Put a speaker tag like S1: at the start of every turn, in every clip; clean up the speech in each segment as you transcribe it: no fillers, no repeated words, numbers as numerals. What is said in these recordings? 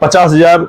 S1: 50,000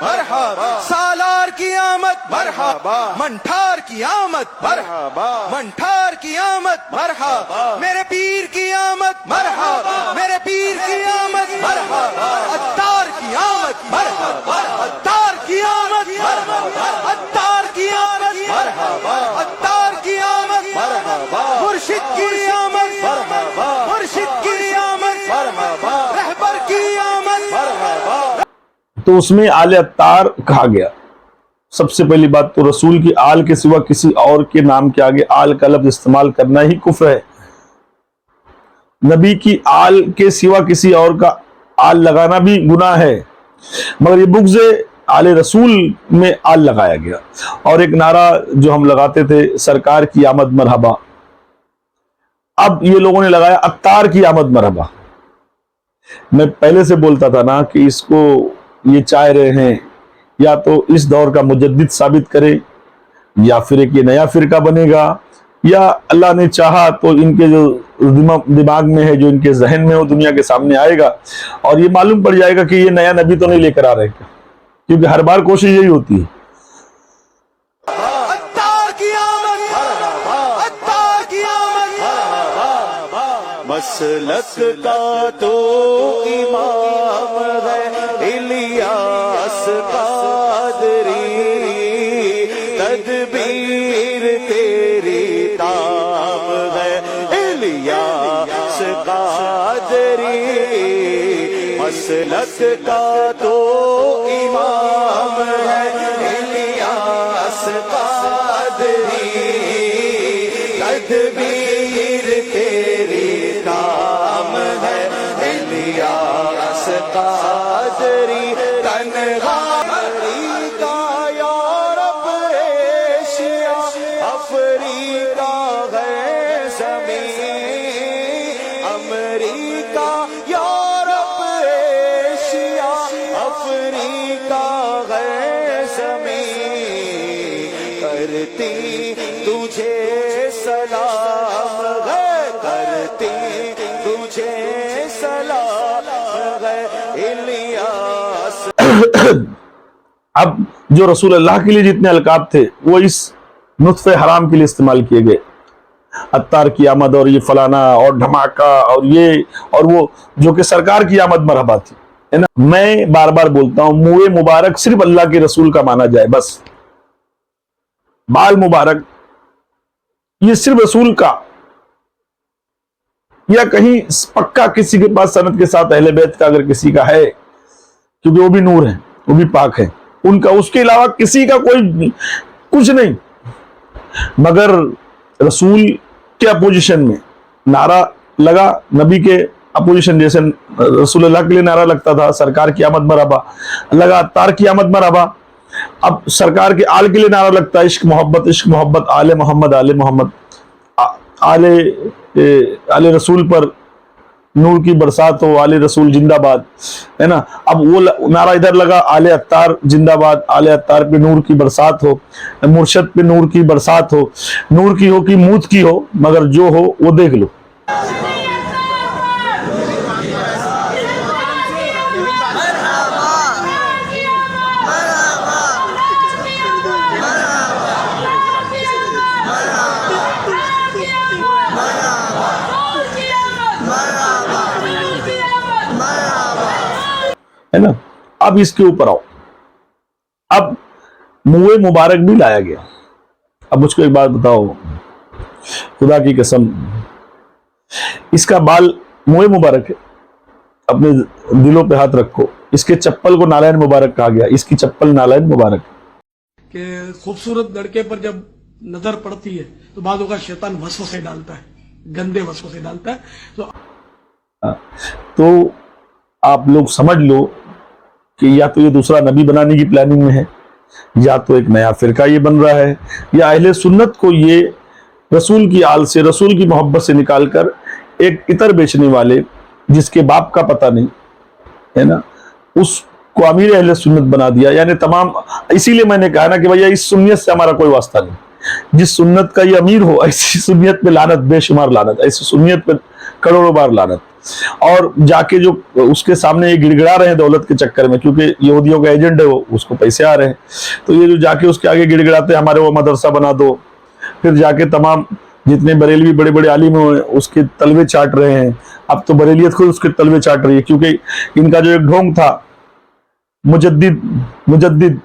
S2: مرحبا سالار کی آمد مرحبا منٹھار کی آمد مرحبا منٹھار کی آمد مرحبا میرے پیر کی آمد مرحبا میرے پیر کی آمد مرحبا عطار کی آمد مرحبا عطار کی آمد مرحبا عطار کی آمد مرحبا عطار کی آمد مرحبا مرشد کی آمد مرحبا مرشد کی آمد مرحبا رہبر کی آمد مرحبا.
S1: تو اس میں آل عطار کہا گیا. سب سے پہلی بات تو رسول کی آل کے سوا کسی اور کے نام کے آگے آل کا لفظ استعمال کرنا ہی کفر ہے. نبی کی آل کے سوا کسی اور کا آل لگانا بھی گناہ ہے، مگر یہ بغض آل رسول میں آل لگایا گیا. اور ایک نعرہ جو ہم لگاتے تھے سرکار کی آمد مرحبا، اب یہ لوگوں نے لگایا عطار کی آمد مرحبا. میں پہلے سے بولتا تھا نا کہ اس کو یہ چاہ رہے ہیں یا تو اس دور کا مجدد ثابت کرے یا پھر ایک یہ نیا فرقہ بنے گا، یا اللہ نے چاہا تو ان کے جو دماغ میں ہے، جو ان کے ذہن میں ہو، دنیا کے سامنے آئے گا اور یہ معلوم پڑ جائے گا کہ یہ نیا نبی تو نہیں لے کر آ رہے، کیونکہ ہر بار کوشش یہی ہوتی ہے.
S2: عطار کی آمد مرحبا عطار کی آمد مرحبا مسلک کا تو امام ہے الیاس قادری، تدبیر تیری تاب ہے الیاس قادری، مسلک کا تو امام ہے الیاس قادری، تدبیر تیری کام ہے الیاس قادری، تنہا امریکہ یورپ ایشیا افریقہ ہے زمین، امریکہ یورپ ایشیا افریقہ ہے زمین، کرتی تجھے سلام ہے کرتی تجھے سلام ہے الیاس.
S1: اب جو رسول اللہ کے لیے جتنے القاب تھے وہ اس نطفے حرام کے لیے استعمال کیے گئے، عطار کی آمد اور یہ فلانا اور دھماکہ اور یہ اور وہ، جو کہ سرکار کی آمد مرحبا تھی، ہے نا. میں بار بار بولتا ہوں منہ مبارک صرف اللہ کے رسول کا مانا جائے بس. بال مبارک یہ صرف رسول کا، یا کہیں پکا کسی کے پاس سند کے ساتھ اہل بیت کا اگر کسی کا ہے، کیونکہ وہ بھی نور ہیں، وہ بھی پاک ہیں ان کا، اس کے علاوہ کسی کا کوئی کچھ نہیں. مگر رسول کے اپوزیشن میں نعرہ لگا، نبی کے اپوزیشن جیسے رسول اللہ کے لیے نعرہ لگتا تھا سرکار کی آمد مرحبا، لگا عطار کی آمد مرحبا. اب سرکار کے آل کے لیے نعرہ لگتا ہے عشق محبت آل محمد آل رسول پر نور کی برسات ہو، آل رسول زندہ باد، ہے نا. اب وہ نعرہ ادھر لگا آل عطار زندہ باد، آل عطار پہ نور کی برسات ہو، مرشد پہ نور کی برسات ہو، نور کی ہو کہ موت کی ہو، مگر جو ہو وہ دیکھ لو. ہے نا. اب اس کے اوپر آؤ، اب منہ مبارک بھی لایا گیا. اب مجھ کو ایک بات بتاؤ، خدا کی قسم اس کا بال منہ مبارک ہے، اپنے دلوں پہ ہاتھ رکھو. اس کے چپل کو نالائن مبارک کہا گیا، اس کی چپل نالائن مبارک.
S3: کہ خوبصورت لڑکے پر جب نظر پڑتی ہے تو بعض اوقات شیطان وسوسے ڈالتا ہے، گندے وسوسے ڈالتا ہے. تو آپ لوگ سمجھ لو کہ یا تو یہ دوسرا نبی بنانے کی پلاننگ میں ہے، یا تو ایک نیا فرقہ یہ بن رہا ہے، یا اہل سنت کو یہ رسول کی آل سے، رسول کی محبت سے نکال کر ایک عطر بیچنے والے جس کے باپ کا پتہ نہیں ہے نا، اس کو امیر اہل سنت بنا دیا. یعنی تمام، اسی لیے میں نے کہا نا کہ بھیا اس سنیت سے ہمارا کوئی واسطہ نہیں. جس سنت کا یہ امیر ہو ایسی سنیت پہ لعنت، بے شمار لعنت، ایسی سنیت پہ کروڑوں بار لعنت.
S1: اور جا کے جو اس کے سامنے یہ گڑ گڑا رہے ہیں دولت کے چکر میں، کیونکہ یہودیوں کا ایجنٹ ہے وہ، اس کو پیسے آ رہے ہیں، تو یہ جو جا کے اس کے آگے گڑ گڑاتے ہیں ہمارے وہ مدرسہ بنا دو، پھر جا کے تمام جتنے بریلوی بڑے بڑے عالم ہیں اس کے تلوے چاٹ رہے ہیں. اب تو بریلیت خود اس کے تلوے چاٹ رہی ہے، کیونکہ ان کا جو ایک ڈھونگ تھا مجدد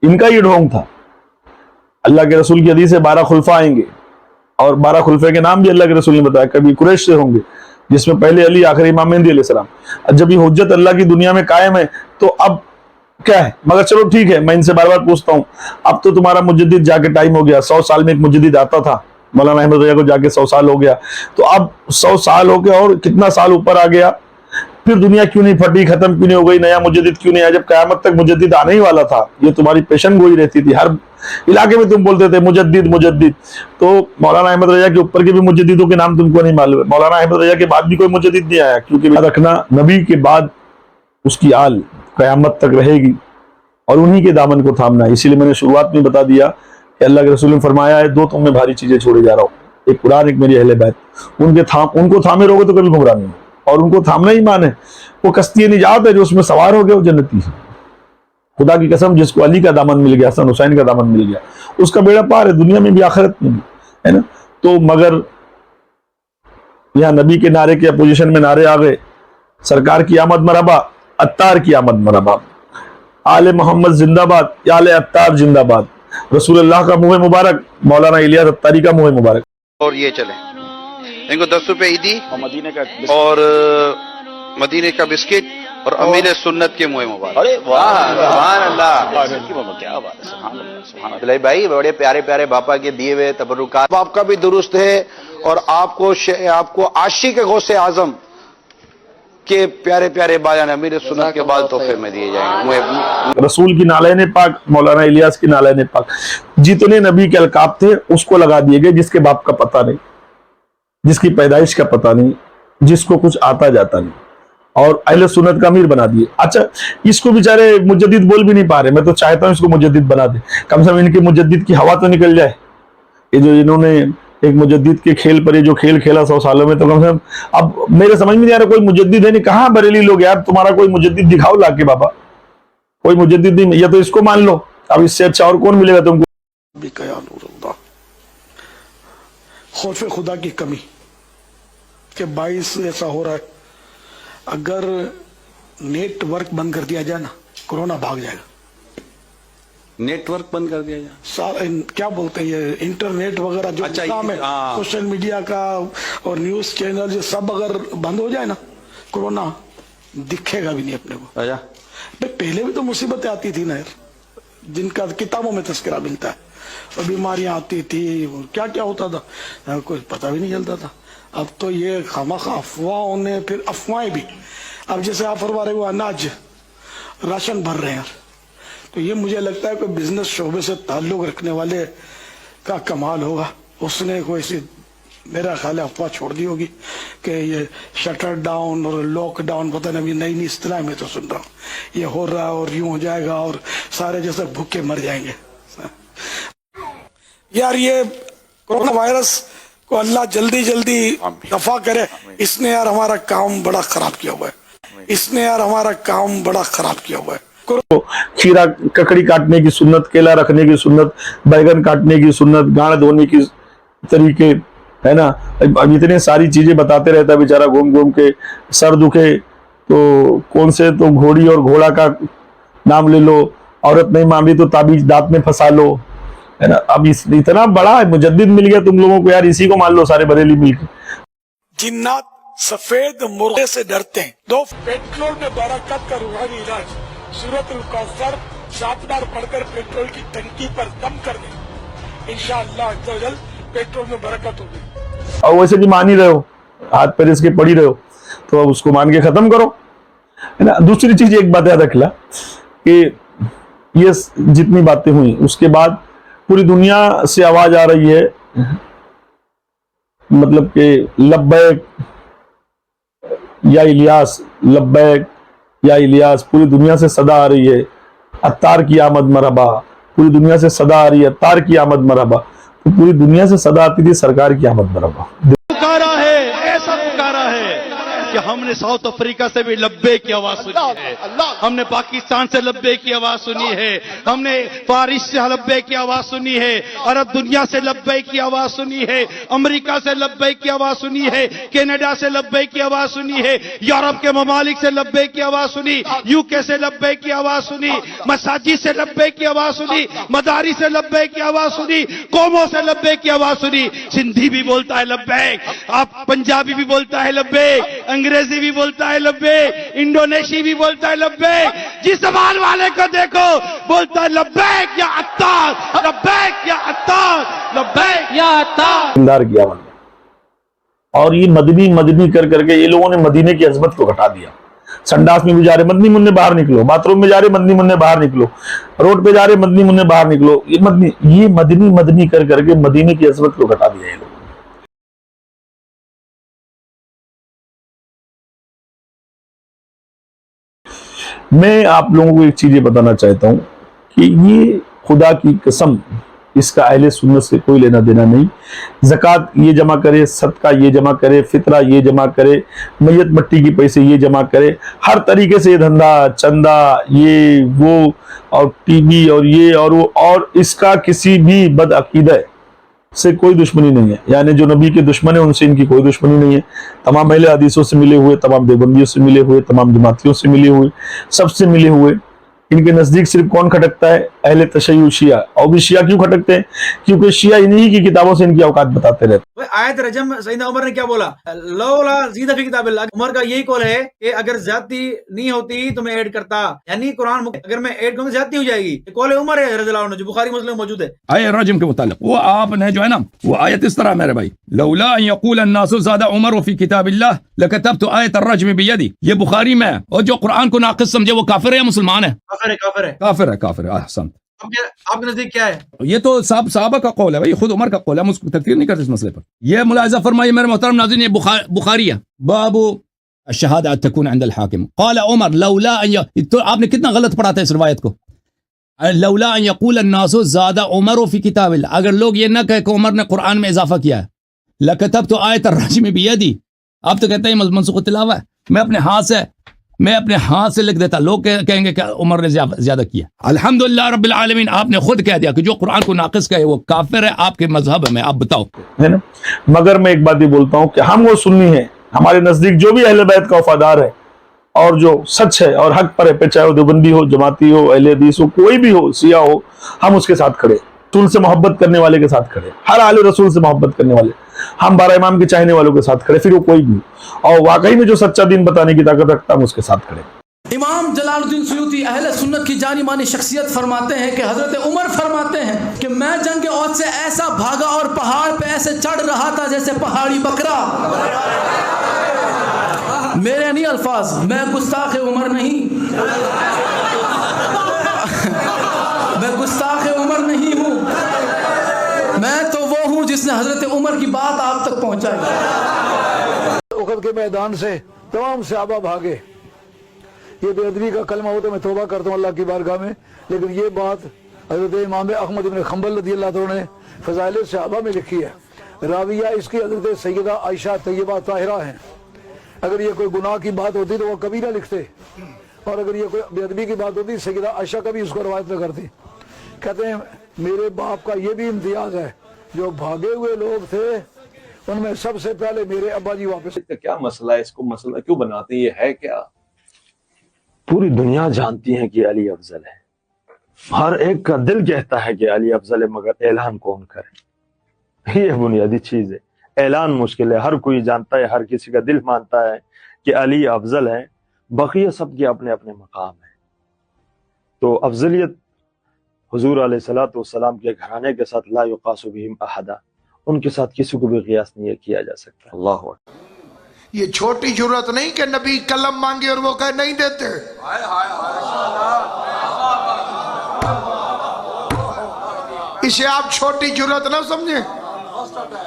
S1: ان کا یہ ڈھونگ تھا. اللہ کے رسول کی حدیث ہے 12 خلفاء آئیں گے، اور 12 خلفے کے نام بھی اللہ کے رسول نے بتایا. کبھی قریش سے ہوں گے جس میں پہلے علی، آخری امام مہدی علیہ السلام. جب یہ حجت اللہ کی دنیا میں قائم ہے تو اب کیا ہے؟ مگر چلو ٹھیک ہے، میں ان سے بار بار پوچھتا ہوں، اب تو تمہارا مجدد جا کے ٹائم ہو گیا. 100 سال میں ایک مجدد آتا تھا، مولانا احمد رضا کو جا کے 100 سال ہو گیا، تو اب 100 سال ہو گیا اور کتنا سال اوپر آ گیا، پھر دنیا کیوں نہیں پھٹی، ختم کیوں نہیں ہو گئی، نیا مجدد کیوں نہیں آیا؟ جب قیامت تک مجدد آنے ہی والا تھا. یہ تمہاری پیشن گوئی رہتی تھی، ہر علاقے میں تم بولتے تھے مجدد مجدد. تو مولانا احمد رضا کے اوپر کے بھی مجددوں کے نام تم کو نہیں معلوم ہے. مولانا احمد رضا کے بعد بھی کوئی مجدد نہیں آیا، کیونکہ یاد رکھنا نبی کے بعد اس کی آل قیامت تک رہے گی اور انہی کے دامن کو تھامنا ہے. اسی لیے میں نے شروعات میں بتا دیا کہ اللہ کے رسول نے فرمایا ہے 2 تم میں بھاری چیزیں چھوڑے جا رہا ہوں، ایک قرآن، ایک میری اہل بیت. ان کو تھامے رہو گے تو کبھی گمراہ نہیں ہو، اور ان کو تھامنا ہی ایمان ہے. وہ کشتی نجات ہے، جو اس میں سوار ہو گیا وہ جنتی ہے. خدا کی قسم، جس کو علی کا دامن مل گیا، حسن حسین کا دامن مل گیا، اس کا بیڑا پار ہے، دنیا میں بھی آخرت میں بھی، ہے نا. تو مگر یہاں نبی کے نعرے کے اپوزیشن میں نعرے آ گئے، سرکار کی آمد مرحبا، عطار کی آمد مرحبا، آل محمد زندہ باد، آل عطار زندہ باد، رسول اللہ کا منہ مبارک، مولانا الیاس عطاری کا منہ مبارک.
S4: اور یہ چلے ان کو 10 روپے عیدی اور مدینے کا بسکٹ اور امیر سنت کے منہ مبارک. سبحان اللہ، کیا بات ہے، سبحان اللہ. بھائی بڑے پیارے پیارے باپا کے دیے ہوئے تبرکات. آپ کا بھی درست ہے، اور آپ کو عاشق غوث اعظم کے پیارے پیارے بایان امیر سنت کے بال تحفے میں دیے جائیں گے.
S1: رسول کی نالین پاک، مولانا الیاس کی نالین پاک، جتنے نبی کے القاب تھے اس کو لگا دیے گئے، جس کے باپ کا پتہ نہیں، جس کی پیدائش کا پتہ نہیں، جس کو کچھ آتا جاتا نہیں، اور اہل سنت کا امیر بنا دیے. اچھا، اس کو بیچارے مجدد بول بھی نہیں پا رہے. میں تو چاہتا ہوں اس کو مجدد بنا دے، کم سے کم ان کے مجدد کی ہوا تو نکل جائے. یہ جو انہوں نے ایک مجدد کے کھیل پر یہ جو کھیل کھیلا 100 سالوں میں، تو کم سے کم اب میرے سمجھ میں نہیں آ رہا کوئی مجدد ہے نہیں. کہاں بریلی لوگ یار، تمہارا کوئی مجدد دکھاؤ لا کے بابا. کوئی مجدد نہیں، یا تو اس کو مان لو. اب اس سے اچھا اور کون ملے گا تم کو؟
S3: خوف خدا کی کمی کہ باعث ایسا ہو رہا ہے، اگر نیٹ ورک بند کر دیا جائے نا، کورونا بھاگ جائے گا.
S5: نیٹ ورک بند کر دیا جائے،
S3: کیا بولتے ہیں یہ انٹرنیٹ وغیرہ جو نظام ہے، سوشل میڈیا کا اور نیوز چینل یہ سب اگر بند ہو جائے نا، کورونا دکھے گا بھی نہیں اپنے کو. پہلے بھی تو مصیبتیں آتی تھی نا یار، جن کا کتابوں میں تذکرہ ملتا ہے، اور بیماریاں آتی تھی، کیا کیا ہوتا تھا، کوئی پتہ بھی نہیں چلتا تھا. اب تو یہ خامخواہ افواہوں نے پھر افواہیں بھی. اب جیسے آپ فرما رہے وہ اناج راشن بھر رہے ہیں، تو یہ مجھے لگتا ہے کہ بزنس شعبے سے تعلق رکھنے والے کا کمال ہوگا. اس نے کوئی سی میرا خیال ہے افواہ چھوڑ دی ہوگی کہ یہ شٹر ڈاؤن اور لاک ڈاؤن، پتہ نہیں نئی نئی اصطلاح میں تو سن رہا ہوں، یہ ہو رہا ہے اور یوں ہو جائے گا اور سارے جیسے بھوکے مر جائیں گے. یار یہ کورونا وائرس کو اللہ جلدی جلدی دفع کرے. اس نے یار ہمارا کام بڑا خراب کیا ہوا ہے، اس نے یار ہمارا کام بڑا خراب کیا ہوا ہے.
S1: کھیرا ککڑی کاٹنے کی سنت، کیلا رکھنے کی سنت، بیگن کاٹنے کی سنت، گاڑ دھونے کی طریقے، ہے نا. اب اتنے ساری چیزیں بتاتے رہتا ہے بیچارہ گھوم گھوم کے. سر دکھے تو کون سے تو گھوڑی اور گھوڑا کا نام لے لو، عورت نہیں مان رہی تو تعبیز دانت میں پھنسا لو، ہے نا. اب اتنا بڑا مجدد مل گیا تم لوگوں کو یار، اسی کو مان لو سارے بریلی مل کے.
S3: جنات سفید مرغے سے ڈرتے ہیں. دو پیٹرول میں برکت کا روحانی علاج، سورۃ الکوثر 7 بار پڑھ کر پیٹرول کی ٹنکی پر دم کر دیں، انشاءاللہ عز و جل پیٹرول میں برکت ہوگی.
S1: اور ویسے بھی مان ہی رہے ہو، ہاتھ پیر اس کے پڑھ ہی رہے ہو، تو اب اس کو مان کے ختم کرو، ہے نا. دوسری چیز ایک بات یاد رکھنا کہ یہ جتنی باتیں ہوئی اس کے بعد پوری دنیا سے آواز آ رہی ہے، مطلب کہ لبیک یا الیاس، لبیک یا الیاس، پوری دنیا سے صدا آ رہی ہے. عطار کی آمد مرحبا، پوری دنیا سے صدا آ رہی ہے عطار کی آمد مرحبا. تو پوری دنیا سے صدا آتی تھی سرکار کی آمد مرحبا.
S6: پکارا ہے، ایسا پکارا ہے کہ ہم نے ساؤتھ افریقہ سے بھی لبے کی آواز سنی ہے, ہم نے پاکستان سے لبے کی آواز سنی ہے, ہم نے فارس سے لبے کی آواز سنی ہے, عرب دنیا سے لبے کی آواز سنی ہے, امریکہ سے لبے کی آواز سنی ہے, کینیڈا سے لبے کی آواز سنی ہے, یورپ کے ممالک سے لبے کی آواز سنی, یو کے سے لبے کی آواز سنی, مساجد سے لبے کی آواز سنی, مدارس سے لبے کی آواز سنی, قوموں سے لبے کی آواز سنی. سندھی بھی بولتا ہے لبیک, آپ پنجابی بھی بولتا ہے لبیک, انگریزی بھی بولتا ہے لبیک, انڈونیشی بھی بولتا ہے لبیک. جس زبان والے کو دیکھو بولتا ہے لبیک یا عطار, لبیک یا عطار, لبیک یا عطار.
S1: اندار کیا انہوں نے, اور یہ مدنی مدنی کر کر کے یہ لوگوں نے مدینے کی عظمت کو گھٹا دیا. سنڈاس میں بھی جا رہے مدنی منع باہر نکلو, باتھ روم میں جا رہے مدنی منع باہر نکلو, روڈ پہ جا رہے مدنی منع باہر نکلو. یہ مدنی مدنی کر کر کے مدینے کی عظمت کو گھٹا دیا یہ لوگ. میں آپ لوگوں کو ایک چیز یہ بتانا چاہتا ہوں کہ یہ خدا کی قسم اس کا اہل سنت سے کوئی لینا دینا نہیں. زکوٰۃ یہ جمع کرے, صدقہ یہ جمع کرے, فطرہ یہ جمع کرے, میت مٹی کی پیسے یہ جمع کرے, ہر طریقے سے یہ دھندا چندہ یہ وہ اور ٹی وی اور یہ اور وہ, اور اس کا کسی بھی بد عقیدہ سے کوئی دشمنی نہیں ہے. یعنی جو نبی کے دشمن ہیں ان سے ان کی کوئی دشمنی نہیں ہے. تمام اہل حدیثوں سے ملے ہوئے, تمام دیوبندیوں سے ملے ہوئے, تمام جماعتیوں سے ملے ہوئے, سب سے ملے ہوئے. ان کے نزدیک صرف کون کھٹکتا ہے؟ اہل تشیع شیعہ. اور بھی شیعہ کیوں کھٹکتے ہیں؟ کیونکہ شیعہ انہی کی کتابوں سے ان کی اوقات بتاتے رہتے.
S7: آیت رجم سیدنا عمر نے کیا بولا؟ لولا زید فی کتاب اللہ. عمر کا یہی قول ہے کہ اگر زیادتی نہیں ہوتی تو میں ایڈ کرتا, یعنی قرآن اگر میں ایڈ کروں تو زیادتی ہو جائے گی. یہ قول عمر ہے رضی اللہ عنہ, جو بخاری مسلم میں موجود ہے.
S8: آیت رجم کے متعلق وہ آپ نے جو ہے نا وہ آیت اس طرح میرے بھائی, لولا ان یقول الناس زاد عمر فی کتاب اللہ لکتبت آیت الرجم بیدی. یہ بخاری میں ہے, اور جو قرآن کو ناقص سمجھے وہ کافر ہے یا مسلمان ہے؟ کافر ہے. احسن.
S7: آپ کے نزدیک کیا ہے؟
S8: یہ تو صحابہ کا قول ہے بھائی, خود عمر کا قول ہے, ہم اس کو تفسیر نہیں کرتے اس مسئلے پر. یہ ملاحظہ فرمائیے میرے محترم ناظرین, یہ بخاری ہے, باب الشہادہ تکون عند الحاکم. قال عمر لولا ان, تو آپ نے کتنا غلط پڑھا تھا اس روایت کو. لولا ان یقول الناس زاد عمر فی کتاب اللہ, اگر لوگ یہ نہ کہے کہ عمر نے قرآن میں اضافہ کیا ہے, لکتبت آیت الرجم بیدی. آپ تو کہتے ہیں منسوخ التلاوہ ہے, میں اپنے ہاتھ سے لکھ دیتا. لوگ کہیں گے کہ عمر نے زیادہ کیا. الحمدللہ رب العالمین, آپ نے خود کہہ دیا کہ جو قرآن کو ناقص کہے وہ کافر ہے. آپ کے مذہب میں آپ بتاؤ
S1: ہے نا. مگر میں ایک بات یہ بولتا ہوں کہ ہم وہ سنی ہیں, ہمارے نزدیک جو بھی اہل بیت کا وفادار ہے اور جو سچ ہے اور حق پر ہے پہ, چاہے وہ دیوبندی ہو, جماعتی ہو, اہل حدیث ہو, کوئی بھی ہو, سیاہ ہو, ہم اس کے ساتھ کھڑے. رسول سے محبت کرنے والے کے ساتھ کھڑے, ہر آل رسول سے محبت کرنے والے, ہم 12 امام کے چاہنے والوں کے ساتھ کھڑے, پھر وہ کوئی بھی, اور واقعی میں جو سچا دین بتانے کی طاقت رکھتا ہے ہم اس کے ساتھ کھڑے.
S9: امام جلال الدین سیوطی اہل سنت کی جانی مانی شخصیت فرماتے ہیں کہ حضرت عمر فرماتے ہیں کہ میں جنگ احد سے ایسا بھاگا اور پہاڑ پہ ایسے چڑھ رہا تھا جیسے پہاڑی بکرا. میرے نہیں الفاظ, میں گستاخ عمر نہیں, میں گستاخ عمر نہیں ہوں, میں تو وہ ہوں جس نے حضرت عمر کی بات آپ تک پہنچائی.
S10: احد کے میدان سے تمام صحابہ بھاگے. یہ بے ادبی کا کلمہ ہو تو میں توبہ کرتا ہوں اللہ کی بارگاہ میں, لیکن یہ بات حضرت امام احمد بن حنبل رضی اللہ عنہ نے فضائل صحابہ میں لکھی ہے. راویہ اس کی حضرت سیدہ عائشہ طیبہ طاہرہ ہیں. اگر یہ کوئی گناہ کی بات ہوتی تو وہ کبھی نہ لکھتے, اور اگر یہ کوئی بے ادبی کی بات ہوتی سیدہ عائشہ کبھی اس کو روایت نہ کرتی. کہتے ہیں میرے باپ کا یہ بھی امتیاز ہے, جو بھاگے ہوئے لوگ تھے ان میں سب سے پہلے میرے ابا جی واپس.
S11: کیا مسئلہ ہے, اس کو مسئلہ کیوں بناتے ہیں, یہ ہے کیا؟ پوری دنیا جانتی ہے کہ علی افضل ہے, ہر ایک کا دل کہتا ہے کہ علی افضل ہے, مگر اعلان کون کرے؟ یہ بنیادی چیز ہے. اعلان مشکل ہے, ہر کوئی جانتا ہے, ہر کسی کا دل مانتا ہے کہ علی افضل ہے, بقیہ سب کے اپنے اپنے مقام ہیں. تو افضلیت حضور علیہ الصلوۃ والسلام کے گھرانے کے ساتھ لا یقاس بہم احدا, ان کے ساتھ کسی کو بھی قیاس نہیں کیا جا سکتا. اللہ اکبر.
S12: یہ چھوٹی ضرورت نہیں کہ نبی قلم مانگے اور وہ کہے نہیں دیتے. اسے آپ چھوٹی ضرورت نہ سمجھیں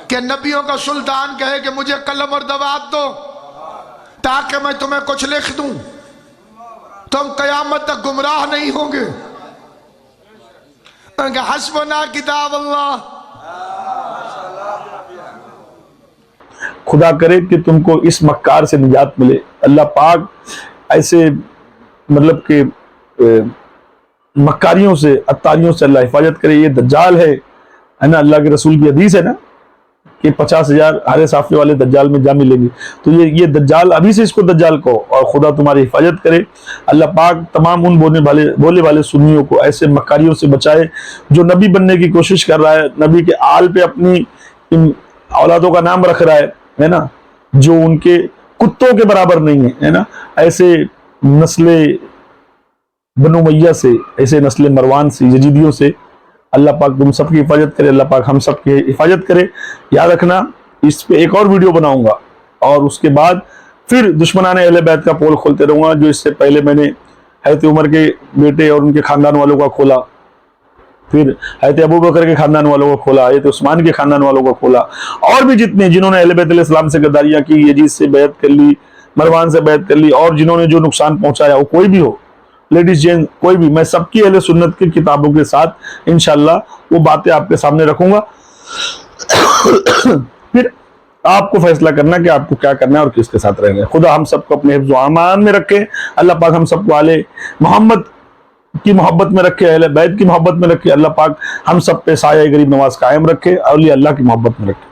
S12: کہ نبیوں کا سلطان کہے کہ مجھے قلم اور دوات دو تاکہ میں تمہیں کچھ لکھ دوں. تم قیامت تک گمراہ نہیں ہوں گے. حسبنا کتاب اللہ.
S1: خدا کرے کہ تم کو اس مکار سے نجات ملے. اللہ پاک ایسے مطلب کہ مکاریوں سے اتاریوں سے اللہ حفاظت کرے. یہ دجال ہے نا, اللہ کے رسول کی حدیث ہے نا کہ 50,000 ہارے صافے والے دجال میں جا ملیں گے. تو یہ دجال, ابھی سے اس کو دجال کہو, اور خدا تمہاری حفاظت کرے. اللہ پاک تمام ان بولے والے سنیوں کو ایسے مکاریوں سے بچائے جو نبی بننے کی کوشش کر رہا ہے, نبی کے آل پہ اپنی ان اولادوں کا نام رکھ رہا ہے نا, جو ان کے کتوں کے برابر نہیں ہے نا. ایسے نسل بنو امیہ سے, ایسے نسل مروان سے, یزیدیوں سے اللہ پاک تم سب کی حفاظت کرے. اللہ پاک ہم سب کی حفاظت کرے. یاد رکھنا اس پہ ایک اور ویڈیو بناؤں گا, اور اس کے بعد پھر دشمنان اہل بیت کا پول کھولتے رہوں گا, جو اس سے پہلے میں نے حضرت عمر کے بیٹے اور ان کے خاندان والوں کا کھولا, پھر حضرت ابوبکر کے خاندان والوں کو کھولا, حضرت عثمان کے خاندان والوں کو کھولا, اور بھی جتنے جنہوں نے اہل بیت علیہ السلام سے غداریاں کی, یزید سے بیعت کر لی, مروان سے بیعت کر لی, اور جنہوں نے جو نقصان پہنچایا وہ کوئی بھی ہو, لیڈیز جینٹ کوئی بھی, میں سب کی اہل سنت کی کتابوں کے ساتھ انشاءاللہ وہ باتیں آپ کے سامنے رکھوں گا. پھر آپ کو فیصلہ کرنا کہ آپ کو کیا کرنا ہے اور کس کے ساتھ رہنا ہے. خدا ہم سب کو اپنے حفظ و امان میں رکھے. اللہ پاک ہم سب کو آل محمد کی محبت میں رکھے, اہل بیت کی محبت میں رکھے. اللہ پاک ہم سب پہ سایہ غریب نواز قائم رکھے, اولیاء اللہ کی محبت میں رکھے.